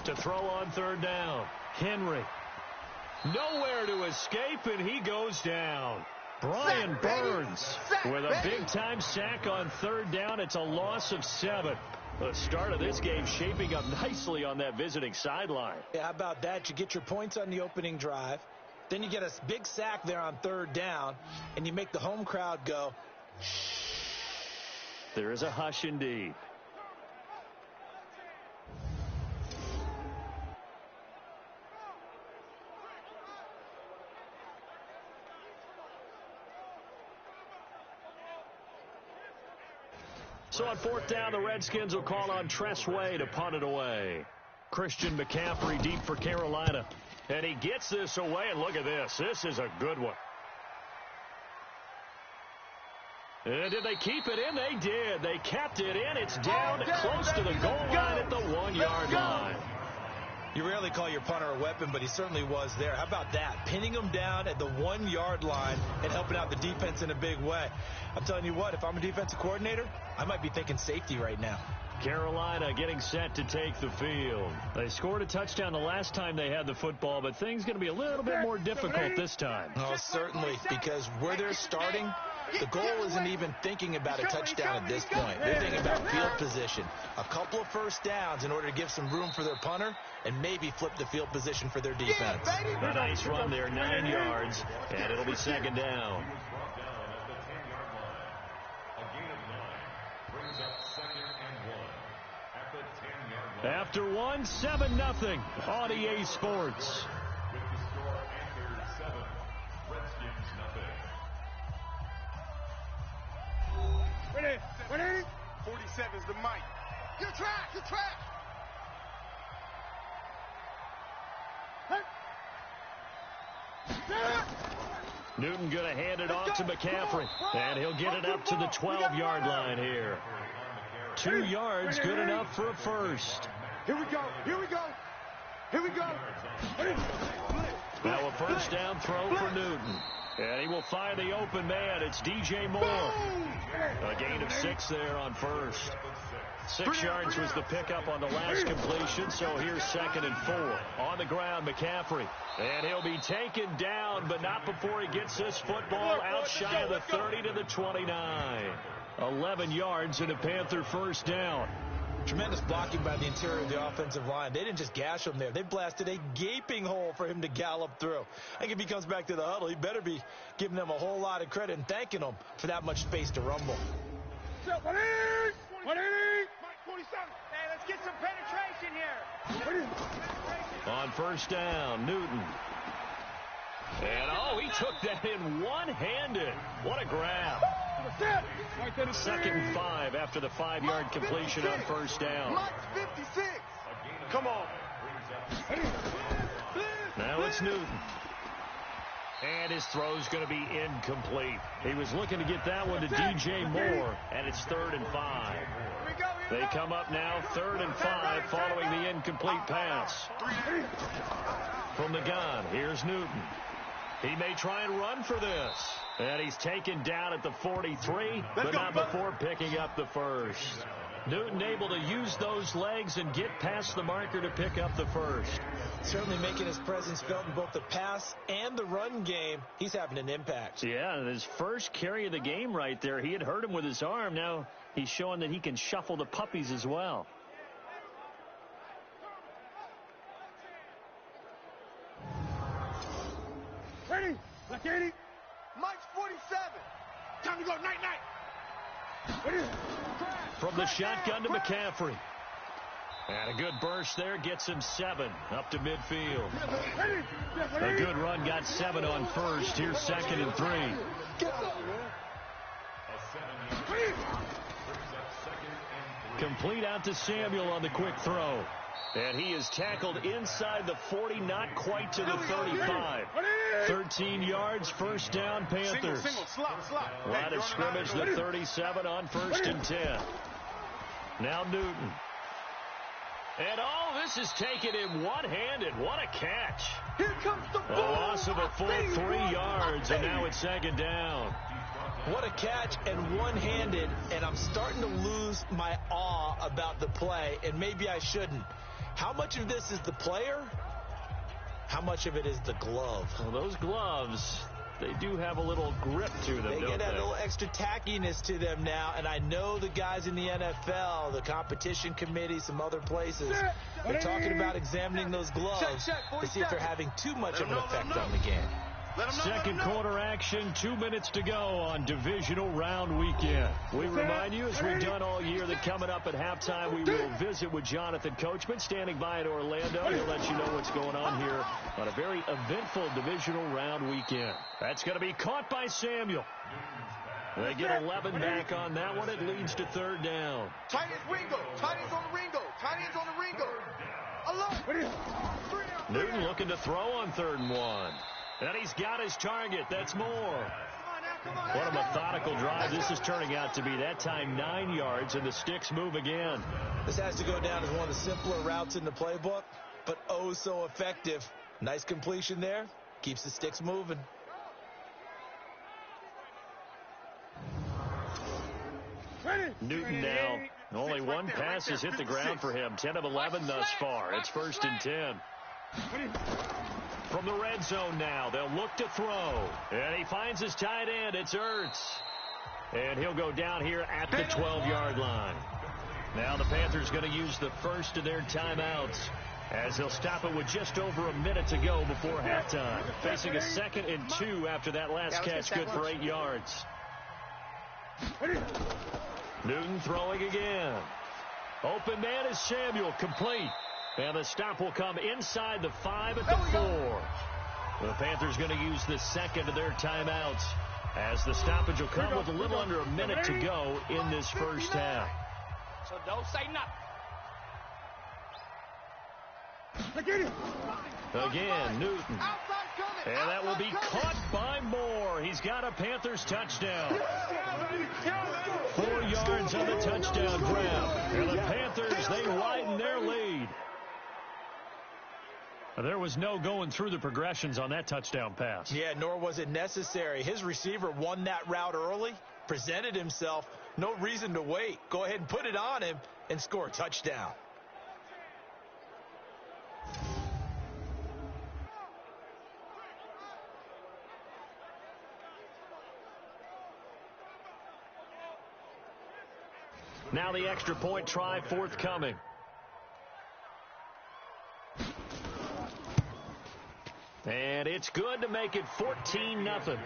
To throw on third down. Henry. Nowhere to escape, and he goes down. Brian Burns with a big-time sack on third down. It's a loss of 7. The start of this game shaping up nicely on that visiting sideline. Yeah, how about that? You get your points on the opening drive. Then you get a big sack there on third down, and you make the home crowd go, shh. There is a hush indeed. So on fourth down, the Redskins will call on Tressway to punt it away. Christian McCaffrey deep for Carolina. And he gets this away, and look at this. This is a good one. And did they keep it in? They did. They kept it in. It's down close to the goal line at the 1-yard line. You rarely call your punter a weapon, but he certainly was there. How about that? Pinning him down at the 1-yard line and helping out the defense in a big way. I'm telling you what, if I'm a defensive coordinator, I might be thinking safety right now. Carolina getting set to take the field. They scored a touchdown the last time they had the football, but things going to be a little bit more difficult this time. Oh, certainly, because where they're starting, the goal isn't even thinking about a touchdown at this point. They're thinking about field position. A couple of first downs in order to give some room for their punter and maybe flip the field position for their defense. A nice run there, 9 yards, and it'll be second down. After 1, 7-0 on EA Sports. Ready. 47's the mic. Your track. Newton going to hand it off to McCaffrey, and he'll get it up to the 12-yard line here. 2 yards, good enough for a first. Here we go. Now a first down throw for Newton. And he will find the open man. It's DJ Moore. A gain of 6 there on first. 6 yards was the pickup on the last completion, so here's 2nd and 4. On the ground, McCaffrey. And he'll be taken down, but not before he gets this football out shy of the 30 to the 29. 11 yards and a Panther first down. Tremendous blocking by the interior of the offensive line. They didn't just gash him there. They blasted a gaping hole for him to gallop through. I think if he comes back to the huddle, he better be giving them a whole lot of credit and thanking them for that much space to rumble. 180. Hey, let's get some penetration here. On first down, Newton. And, he took that in one-handed. What a grab. 2nd and 5 after the 5-yard completion on first down. 56. Come on. Now it's Newton. And his throw's going to be incomplete. He was looking to get that one to DJ Moore, and it's 3rd and 5. They come up now 3rd and 5 following the incomplete pass. From the gun, here's Newton. He may try and run for this. And he's taken down at the 43, but not before picking up the first. Newton able to use those legs and get past the marker to pick up the first. Certainly making his presence felt in both the pass and the run game. He's having an impact. Yeah, his first carry of the game right there. He had hurt him with his arm. Now he's showing that he can shuffle the puppies as well. Ready. Black 80. Mike's 47. Time to go. Night. From the shotgun to McCaffrey. And a good burst there gets him 7 up to midfield. A good run got 7 on first. Here's 2nd and 3. Complete out to Samuel on the quick throw. And he is tackled inside the 40, not quite to the 35. 13 yards, first down, Panthers. Line of scrimmage, the 37 on 1st and 10. Now Newton. And this is taken in one-handed. What a catch. Here comes the A loss of a full 3 yards, and now it's second down. What a catch and one-handed, and I'm starting to lose my awe about the play, and maybe I shouldn't. How much of this is the player? How much of it is the glove? Well, those gloves, they do have a little grip to them, They don't get that they? little extra tackiness to them now, and I know the guys in the NFL, the competition committee, some other places, they're talking about examining those gloves to see if they're having too much of an effect on the game. Second quarter action, 2 minutes to go on divisional round weekend. We remind you, as we've done all year, that coming up at halftime, we will visit with Jonathan Coachman, standing by in Orlando. He'll let you know what's going on here on a very eventful divisional round weekend. That's going to be caught by Samuel. They get 11 back on that one. It leads to third down. Tight ends Ringo. Tight ends on the Ringo. Tight ends on the Ringo. Newton looking to throw on 3rd and 1. And he's got his target. That's more. What a methodical drive this is turning out to be. That time 9 yards, and the sticks move again. This has to go down as one of the simpler routes in the playbook, but oh so effective. Nice completion there. Keeps the sticks moving. Newton now. Only one pass has hit the ground for him. 10 of 11 thus far. It's 1st and 10. From the red zone now, they'll look to throw. And he finds his tight end. It's Ertz. And he'll go down here at the 12-yard line. Now the Panthers going to use the first of their timeouts, as they'll stop it with just over a minute to go before halftime. Facing a 2nd and 2 after that last catch, good for 8 yards. Newton throwing again. Open man is Samuel, complete. And the stop will come inside the 5 at the 4. The Panthers going to use the second of their timeouts, as the stoppage will come with a little under a minute to go in this first half. So don't say nothing. Again, Newton. And that will be caught by Moore. He's got a Panthers touchdown. 4 yards on the touchdown grab. And the Panthers, they widen their lead. There was no going through the progressions on that touchdown pass. Yeah, nor was it necessary. His receiver won that route early, presented himself. No reason to wait. Go ahead and put it on him and score a touchdown. Now the extra point try forthcoming. And it's good to make it 14-0.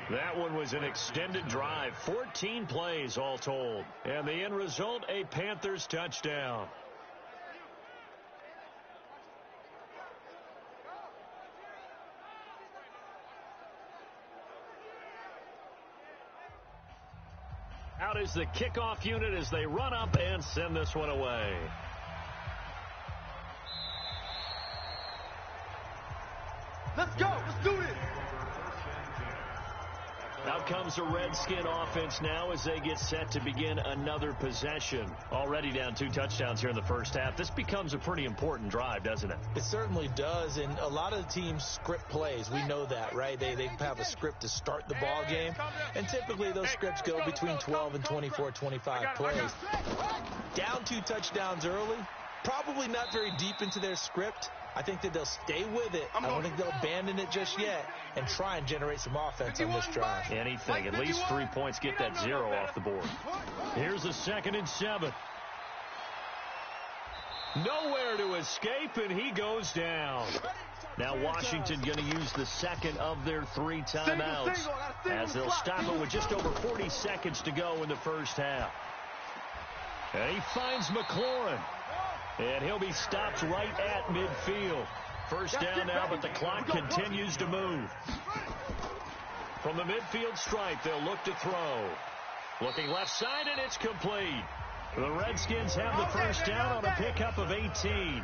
That one was an extended drive, 14 plays all told. And the end result, a Panthers touchdown. Out is the kickoff unit as they run up and send this one away. Let's go. Let's do this. Out comes the Redskin offense now as they get set to begin another possession. Already down 2 touchdowns here in the first half. This becomes a pretty important drive, doesn't it? It certainly does, and a lot of the teams script plays. We know that, right? They have a script to start the ball game, and typically those scripts go between 12 and 24, 25 plays. Down 2 touchdowns early, probably not very deep into their script. I think that they'll stay with it. I don't think they'll abandon it just yet and try and generate some offense on this drive. Anything. At least 3 points. Get that 0 off the board. Here's a 2nd and 7. Nowhere to escape, and he goes down. Now Washington going to use the second of their 3 timeouts, as they'll stop it with just over 40 seconds to go in the first half. And he finds McLaurin. And he'll be stopped right at midfield. First down now, but the clock continues to move. From the midfield stripe, they'll look to throw. Looking left side, and it's complete. The Redskins have the first down on a pickup of 18.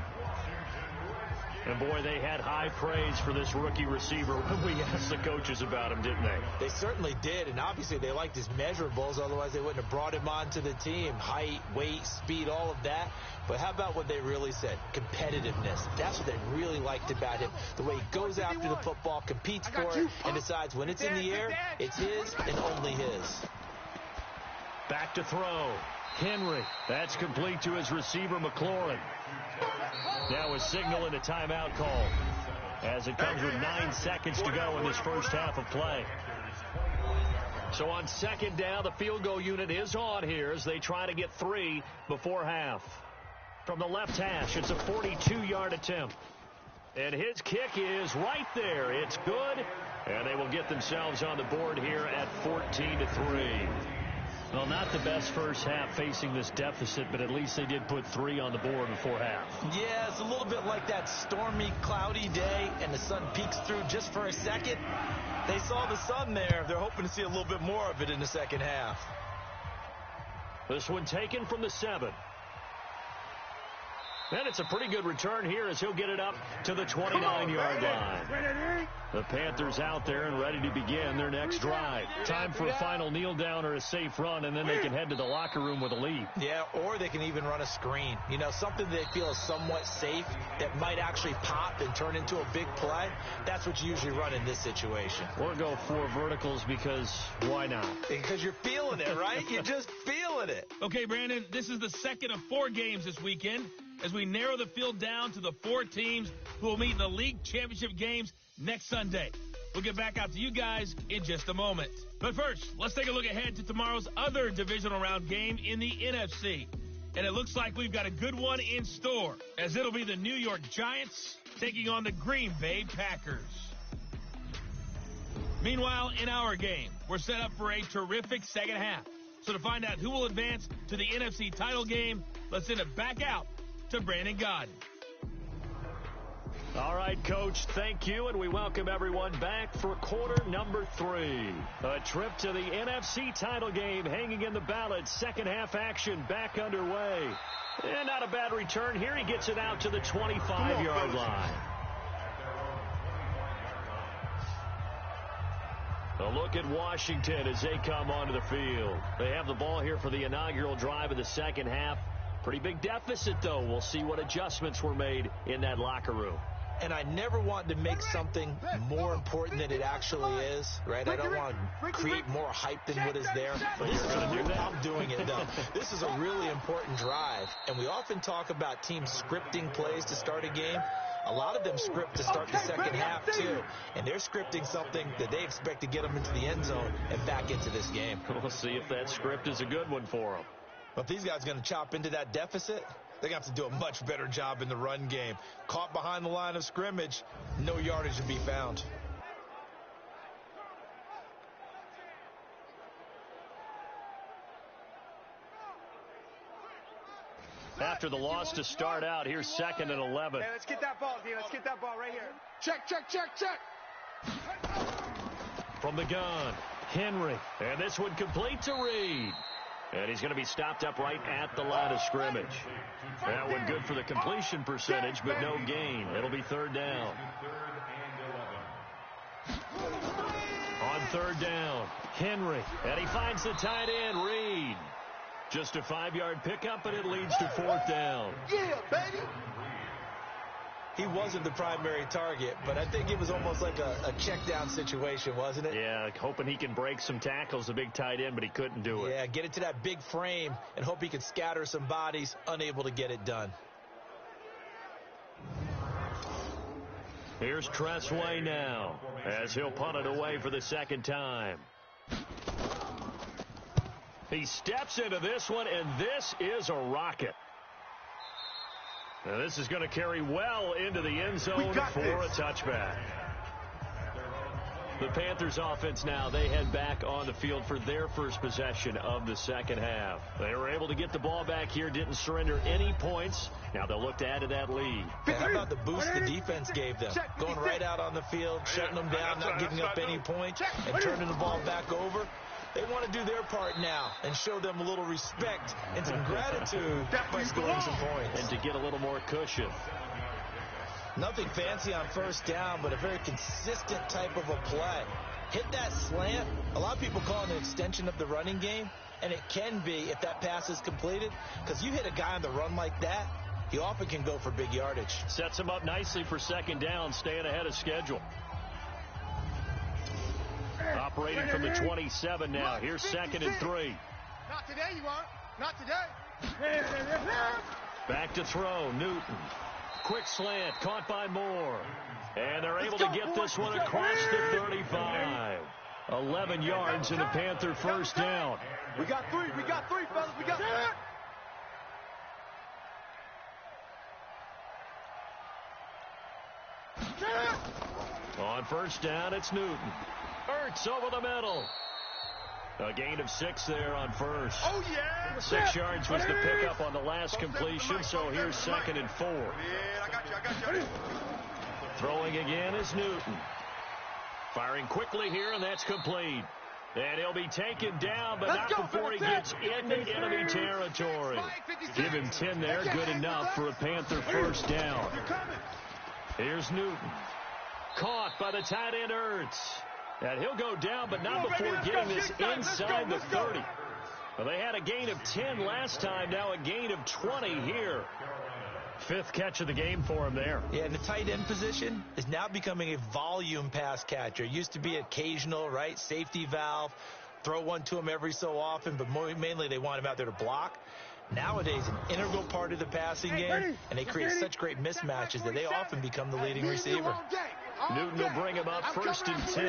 And, boy, they had high praise for this rookie receiver when we asked the coaches about him, didn't they? They certainly did, and obviously they liked his measurables. Otherwise, they wouldn't have brought him onto the team. Height, weight, speed, all of that. But how about what they really said? Competitiveness. That's what they really liked about him. The way he goes after the football, competes for it, and decides when it's in the air, it's his and only his. Back to throw. Henry. That's complete to his receiver, McLaurin. Now a signal and a timeout call as it comes with 9 seconds to go in this first half of play. So on second down, the field goal unit is on here as they try to get 3 before half. From the left hash, it's a 42-yard attempt. And his kick is right there. It's good. And they will get themselves on the board here at 14-3. Well, not the best first half facing this deficit, but at least they did put 3 on the board before half. Yeah, it's a little bit like that stormy, cloudy day, and the sun peeks through just for a second. They saw the sun there. They're hoping to see a little bit more of it in the second half. This one taken from the 7. And it's a pretty good return here as he'll get it up to the 29-yard line. The Panthers out there and ready to begin their next drive. Time for a final kneel down or a safe run, and then they can head to the locker room with a lead. Yeah, or they can even run a screen. You know, something they feel is somewhat safe that might actually pop and turn into a big play. That's what you usually run in this situation. Or go 4 verticals because why not? Because you're feeling it, right? You're just feeling it. Okay, Brandon, this is the second of 4 games this weekend as we narrow the field down to the 4 teams who will meet in the league championship games next Sunday. We'll get back out to you guys in just a moment. But first, let's take a look ahead to tomorrow's other divisional round game in the NFC. And it looks like we've got a good one in store, as it'll be the New York Giants taking on the Green Bay Packers. Meanwhile, in our game, we're set up for a terrific second half. So to find out who will advance to the NFC title game, let's send it back out to Brandon Godden. All right, Coach, thank you, and we welcome everyone back for quarter number 3. A trip to the NFC title game hanging in the balance. Second half action back underway. And not a bad return here. He gets it out to the 25-yard line. A look at Washington as they come onto the field. They have the ball here for the inaugural drive of the second half. Pretty big deficit, though. We'll see what adjustments were made in that locker room. And I never want to make something more important than it actually is, right? I don't want to create more hype than what is there. But you're going to do that? I'm doing it, though. This is a really important drive. And we often talk about teams scripting plays to start a game. A lot of them script to start the second half, too. And they're scripting something that they expect to get them into the end zone and back into this game. We'll see if that script is a good one for them. But if these guys are going to chop into that deficit, they're going to have to do a much better job in the run game. Caught behind the line of scrimmage, no yardage to be found. After the loss to start out, here's 2nd and 11. Hey, let's get that ball, D. Let's get that ball right here. Check, check, check, check. From the gun, Henry. And this one complete to Reed. And he's going to be stopped up right at the line of scrimmage. That one good for the completion percentage, but no gain. It'll be 3rd down. On 3rd down, Henry. And he finds the tight end, Reed. Just a 5-yard pickup, and it leads to 4th down. Yeah, baby. He wasn't the primary target, but I think it was almost like a check down situation, wasn't it? Yeah, hoping he can break some tackles, the big tight end, but he couldn't do it. Yeah, get it to that big frame and hope he can scatter some bodies, unable to get it done. Here's Tressway now as he'll punt it away for the 2nd time. He steps into this one, and this is a rocket. Now this is going to carry well into the end zone for a touchback. The Panthers offense now, they head back on the field for their first possession of the second half. They were able to get the ball back here, didn't surrender any points. Now they'll look to add to that lead. How about the boost the defense gave them? Going right out on the field, shutting them down, not giving up any points, and turning the ball back over. They want to do their part now and show them a little respect and some gratitude by scoring some points. And to get a little more cushion. Nothing fancy on first down, but a very consistent type of a play. Hit that slant. A lot of people call it an extension of the running game, and it can be if that pass is completed, because you hit a guy on the run like that, he often can go for big yardage. Sets him up nicely for second down, staying ahead of schedule. Operating from the 27 now. Here's 2nd and 3. Not today, you won't. Not today. Back to throw. Newton. Quick slant. Caught by Moore. And they're able to get this one across the 35. 11 yards and a Panther first down. We got three. We got three, fellas. We got three. On first down, it's Newton. Ertz over the middle. A gain of 6 there on first. Oh, yeah. 6 yards was the pickup on the last completion, so here's 2nd and 4. Yeah, I got you. Throwing again is Newton. Firing quickly here, and that's complete. And he'll be taken down, but not before he gets into enemy territory. Give him 10 there, good enough for a Panther first down. Here's Newton. Caught by the tight end Ertz. And he'll go down, but not before getting this inside the 30. Well, they had a gain of 10 last time, now a gain of 20 here. 5th catch of the game for him there. Yeah, and the tight end position is now becoming a volume pass catcher. It used to be occasional, right? Safety valve, throw one to him every so often, but mainly they want him out there to block. Nowadays, an integral part of the passing game, and they create such great mismatches that they often become the leading receiver. Newton will bring him up 1st and 10,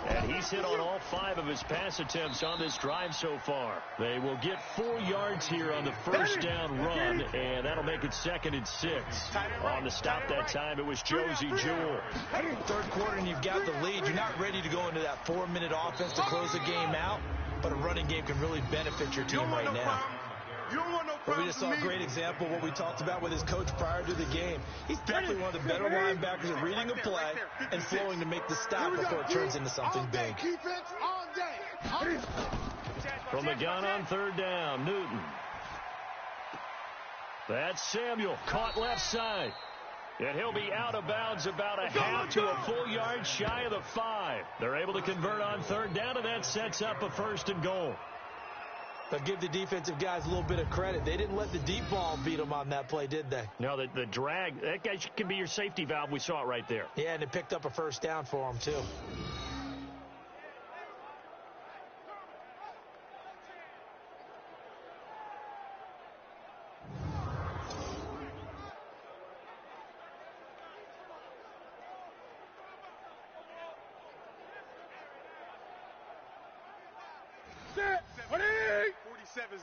and he's hit on all 5 of his pass attempts on this drive so far. They will get 4 yards here on the first down run, and that'll make it 2nd and 6. On the stop that time, it was Josie Jewell. Third quarter, and you've got the lead. You're not ready to go into that 4-minute offense to close the game out, but a running game can really benefit your team right now. But we just saw a great example of what we talked about with his coach prior to the game. He's definitely one of the better linebackers at reading a play and flowing to make the stop before it turns into something big. From the gun on 3rd down, Newton. That's Samuel, caught left side. And he'll be out of bounds about a half to a full yard shy of the 5. They're able to convert on 3rd down, and that sets up a 1st and goal. But give the defensive guys a little bit of credit. They didn't let the deep ball beat them on that play, did they? No, the drag, that guy can be your safety valve. We saw it right there. Yeah, and it picked up a first down for them, too.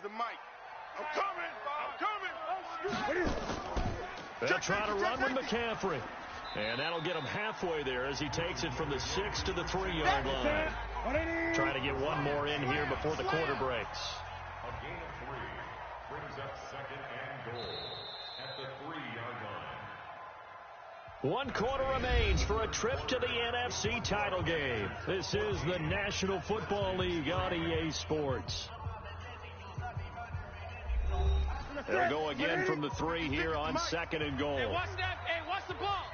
The mic. I'm coming. They'll try to run with McCaffrey. And that'll get him halfway there as he takes it from the 6 to the 3-yard line. Trying to get one more in here before the quarter breaks. A gain of 3 brings up 2nd and goal at the 3-yard line. 1 quarter remains for a trip to the NFC title game. This is the National Football League on EA Sports. They'll go again from the 3 here on 2nd and goal. Hey, watch that. Hey, watch the ball.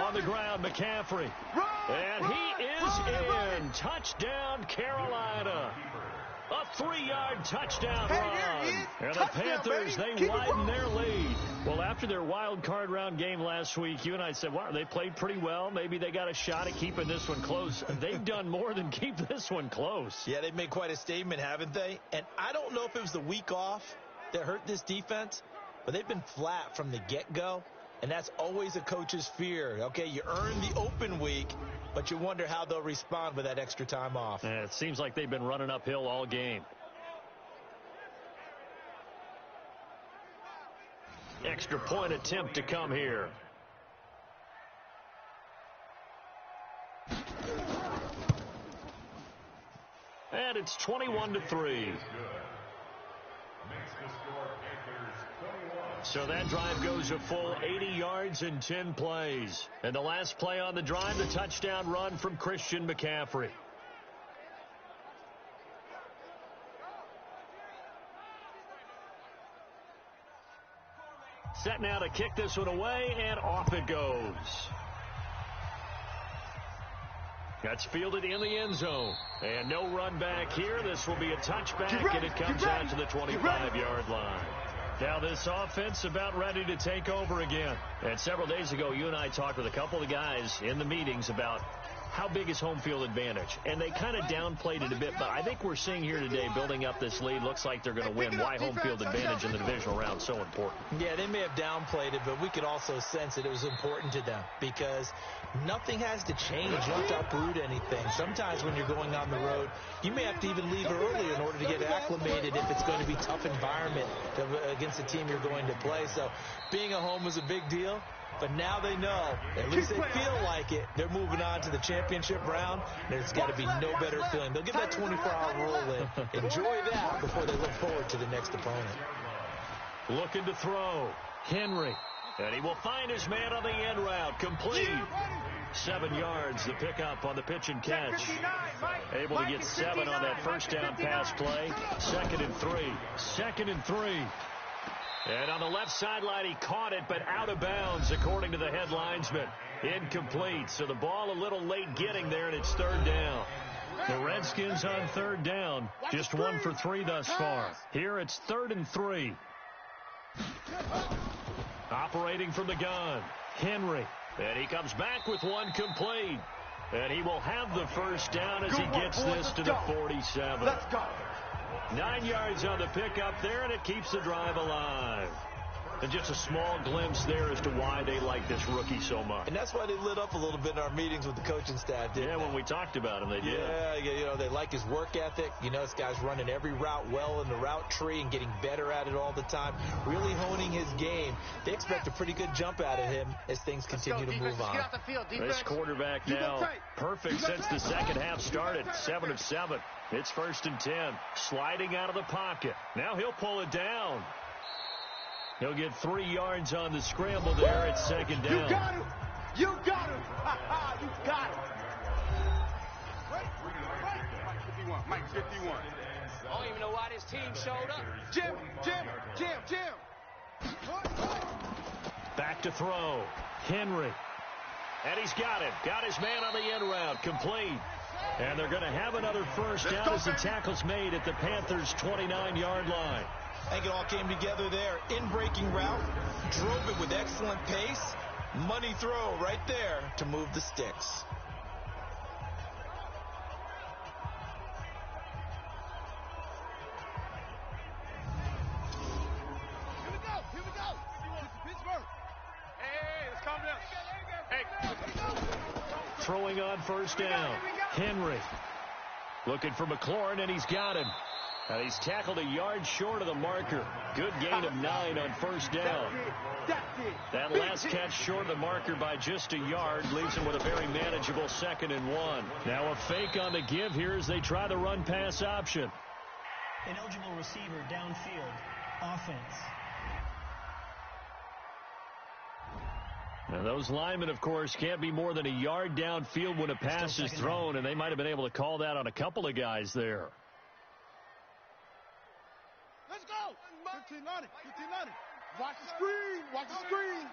On the ground, McCaffrey. And he is in. Touchdown, Carolina. A 3-yard touchdown run. And the Panthers, they widen their lead. Well, after their wild card round game last week, you and I said, wow, they played pretty well. Maybe they got a shot at keeping this one close. They've done more than keep this one close. Yeah, they've made quite a statement, haven't they? And I don't know if it was the week off that hurt this defense, but they've been flat from the get-go. And that's always a coach's fear. Okay, you earn the open week, but you wonder how they'll respond with that extra time off. Yeah, it seems like they've been running uphill all game. Extra point attempt to come here. And it's 21-3. So that drive goes a full 80 yards in 10 plays. And the last play on the drive, the touchdown run from Christian McCaffrey. Set now to kick this one away, and off it goes. That's fielded in the end zone. And no run back here. This will be a touchback, and it comes out to the 25-yard line. Now this offense about ready to take over again. And several days ago, you and I talked with a couple of guys in the meetings about how big is home field advantage. And they kind of downplayed it a bit, but I think we're seeing here today, building up this lead, looks like they're going to win. Why home field advantage in the divisional round so important? Yeah, they may have downplayed it, but we could also sense that it was important to them because nothing has to change. You don't have to uproot anything. Sometimes when you're going on the road, you may have to even leave early in order to get acclimated if it's going to be a tough environment against the team you're going to play. So being at home was a big deal. But now they know, at least they feel like it. They're moving on to the championship round. There's got to be no better feeling. They'll get that 24-hour rule in. Enjoy that before they look forward to the next opponent. Looking to throw. Henry. And he will find his man on the end route. Complete. 7 yards, the pickup on the pitch and catch. Able to get 7 on that first down pass play. 2nd and 3. 2nd and 3. And on the left sideline, he caught it, but out of bounds, according to the head linesman. Incomplete. So the ball a little late getting there, and it's 3rd down. The Redskins on 3rd down. Just 1 for 3 thus far. Here it's 3rd and 3. Operating from the gun. Henry. And he comes back with one complete. And he will have the first down as he gets this to the 47. Let's go. 9 yards on the pickup there, and it keeps the drive alive. And just a small glimpse there as to why they like this rookie so much. And that's why they lit up a little bit in our meetings with the coaching staff, didn't they? When we talked about him, they did. Yeah, they like his work ethic. This guy's running every route well in the route tree and getting better at it all the time, really honing his game. They expect a pretty good jump out of him as things continue to move on. This quarterback now perfect since the second half started. 7 of 7. It's 1st and 10. Sliding out of the pocket. Now he'll pull it down. He'll get 3 yards on the scramble there. It's 2nd down. You got him. You got him. You got him. Mike 51. I don't even know why this team showed up. Jim. Back to throw. Henry. And he's got it. Got his man on the end route. Complete. And they're going to have another first down as the tackle's made at the Panthers' 29-yard line. I think it all came together there. In-breaking route, drove it with excellent pace. Money throw right there to move the sticks. Here we go. Pittsburgh. Hey, let's calm down. Hey. Throwing on first down. Henry. Looking for McLaurin, and he's got him. And he's tackled a yard short of the marker. Good gain of 9 on first down. That last catch short of the marker by just a yard leaves him with a very manageable 2nd and 1. Now a fake on the give here as they try the run-pass option. Ineligible receiver downfield. Offense. Now those linemen, of course, can't be more than a yard downfield when a pass is thrown, and they might have been able to call that on a couple of guys there. Let's go. 1590. Watch the screen.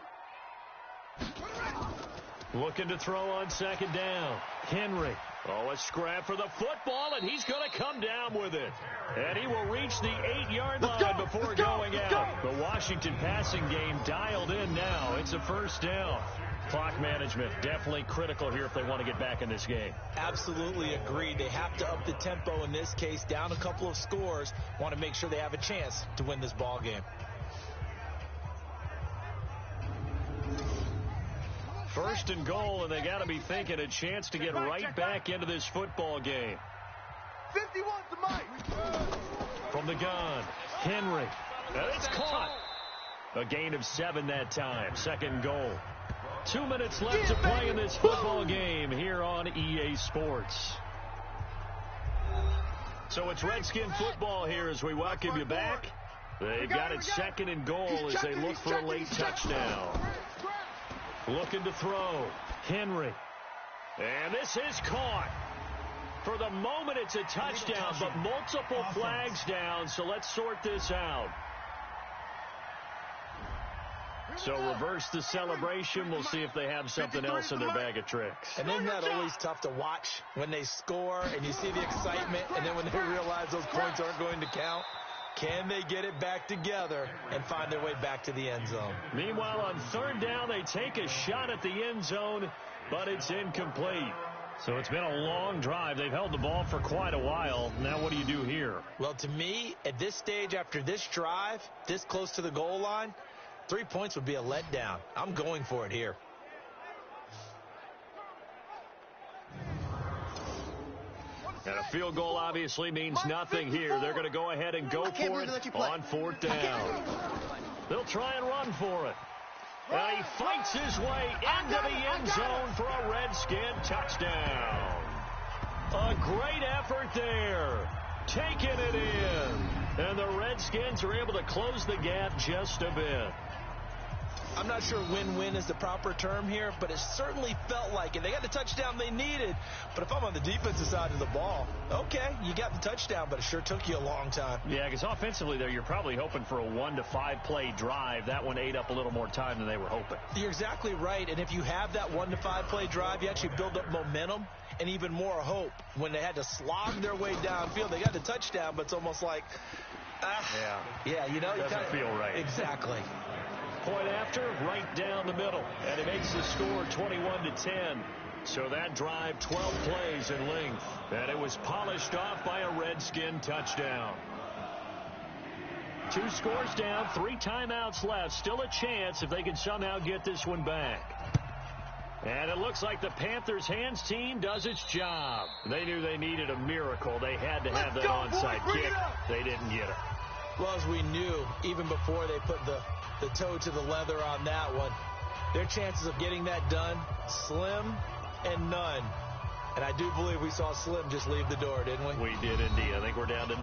Looking to throw on 2nd down. Henry. Oh, a scrap for the football, and he's going to come down with it. And he will reach the 8-yard line before going out. The Washington passing game dialed in now. It's a first down. Clock management definitely critical here if they want to get back in this game. Absolutely agreed. They have to up the tempo in this case, down a couple of scores. Want to make sure they have a chance to win this ball game. 1st and goal, and they got to be thinking a chance to get right back into this football game. 51 to Mike. From the gun, Henry. And it's caught. A gain of 7 that time. 2nd goal. 2 minutes left to play in this football game here on EA Sports. So it's Redskin football here as we welcome you back. They've got it 2nd and goal as they look for a late touchdown. Looking to throw. Henry. And this is caught. For the moment, it's a touchdown, but multiple flags down, so let's sort this out. So reverse the celebration. We'll see if they have something else in their bag of tricks. And isn't that always tough to watch when they score and you see the excitement, and then when they realize those points aren't going to count? Can they get it back together and find their way back to the end zone? Meanwhile, on third down, they take a shot at the end zone, but it's incomplete. So it's been a long drive. They've held the ball for quite a while. Now what do you do here? Well, to me, at this stage, after this drive, this close to the goal line, 3 points would be a letdown. I'm going for it here. And a field goal obviously means nothing here. They're going to go ahead and go for it on fourth down. They'll try and run for it. And he fights his way into the end zone for a Redskin touchdown. A great effort there. Taking it in. And the Redskins are able to close the gap just a bit. I'm not sure win-win is the proper term here, but it certainly felt like it. They got the touchdown they needed, but if I'm on the defensive side of the ball, okay, you got the touchdown, but it sure took you a long time. Yeah, because offensively there, you're probably hoping for a 1 to 5 play drive. That one ate up a little more time than they were hoping. You're exactly right, and if you have that 1 to 5 play drive, you actually build up momentum and even more hope. When they had to slog their way downfield, they got the touchdown, but it's almost like, yeah, you know, doesn't feel right. Exactly. Point after, right down the middle. And it makes the score 21-10. So that drive, 12 plays in length. And it was polished off by a Redskin touchdown. 2 scores down, 3 timeouts left. Still a chance if they can somehow get this one back. And it looks like the Panthers' hands team does its job. They knew they needed a miracle. They had to have that onside kick. They didn't get it. Well, as we knew, even before they put the toe to the leather on that one, their chances of getting that done, slim and none. And I do believe we saw Slim just leave the door, didn't we? We did indeed. I think we're down to